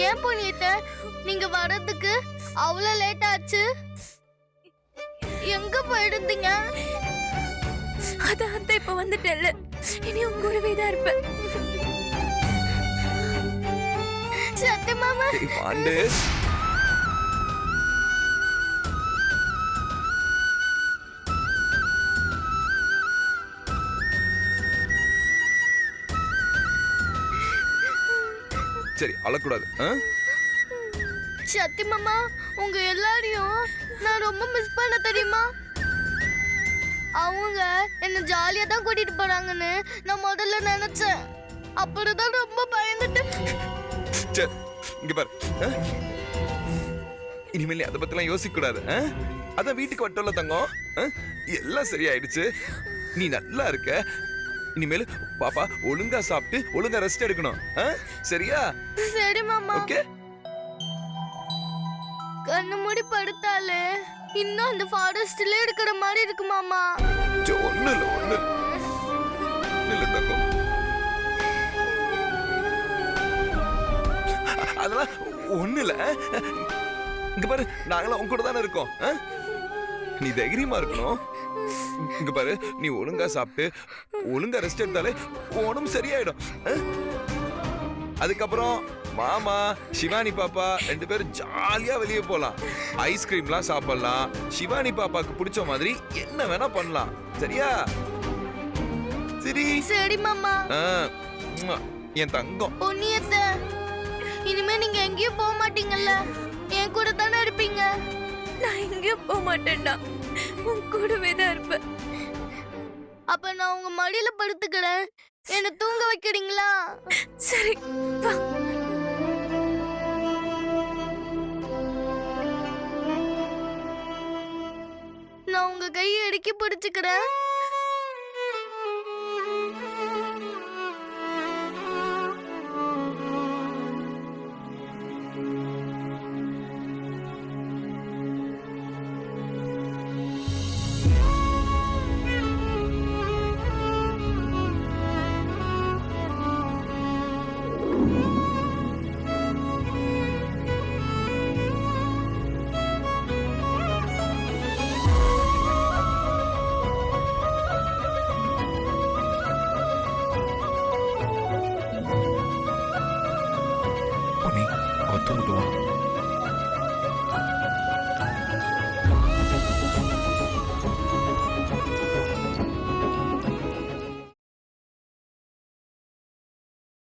ஏன் புனியத்த நீங்க வர்றதுக்கு அவ்வளவு லேட் ஆச்சு? எங்க போயிருந்தீங்க? அதான் இப்ப வந்துட்டேன்ல, இனி உங்க கூடவே தான் இருப்பேன். சத்து மாமா. பாண்டு சரி அழக்கூடாது. சத்தி மாமா, உங்க எல்லாரையும் நான் ரொம்ப மிஸ் பண்ண தெரியுமா? அவங்க என்ன ஜாலியா தான் கூட்டிட்டு போறாங்கன்னு நான் முதல்ல நினைச்சேன். அப்புறம் ரொம்ப பயந்துட்டு. சரி இங்க பாரு, இனிமேல் அதை பத்திலாம் யோசிக்க கூடாது. அதான் வீட்டுக்கு வட்டோல தங்கம், எல்லாம் சரியாயிடுச்சு. நீ நல்லா இருக்க. இனிமேல் பாப்பா ஒழுங்கா சாப்பிட்டு ஒழுங்கா ரெஸ்ட் எடுக்கணும். சரியா? சரி மாமா. ஓகே. கண்ணு மூடி படுத்தாலே இன்னும் அந்த ஃபாரஸ்ட்ல இருக்கிற மாதிரி இருக்கு மாமா. ஒண்ணு இல்ல தங்கம், அதெல்லாம் ஒண்ணு இல்ல. இங்க பாரு, நாங்களாம் உங்க கூட தானே இருக்கோம். நீ தைரியமா இருக்கணும். இங்க பாரு, நீ ஒழுங்கா சாப்பிட்டு ஒழுங்கா ரெஸ்ட் எடுத்தாலே உடம்பு சரியாயிடும். அதுக்கப்புறம் மாமா சிவானி பாப்பா 2 பேரும் ஜாலியா வெளியே போலாம். ஐஸ்கிரீம்லாம் சாப்பிடலாம். சிவானி பாப்பாக்கு பிடிச்ச மாதிரி என்ன வேணா பண்ணலாம். சரியா? சரி சரி மாமா. என் தங்கம். பொன்னியத்த, இனிமே நீங்க எங்கேயும் போக மாட்டீங்கல்ல? என் கூட தானே இருப்பீங்க. நான் எங்கேயும் போக மாட்டேன்டா, உன் கூடவே தான் இருப்பேன். அப்ப நான் உங்க மடியில படுத்துக்கிறேன். என்ன தூங்க வைக்கிறீங்களா? சரி வா. நான் உங்க கையை இறுக்கி பிடிச்சுக்கிறேன். தூங்கிடுவோம்.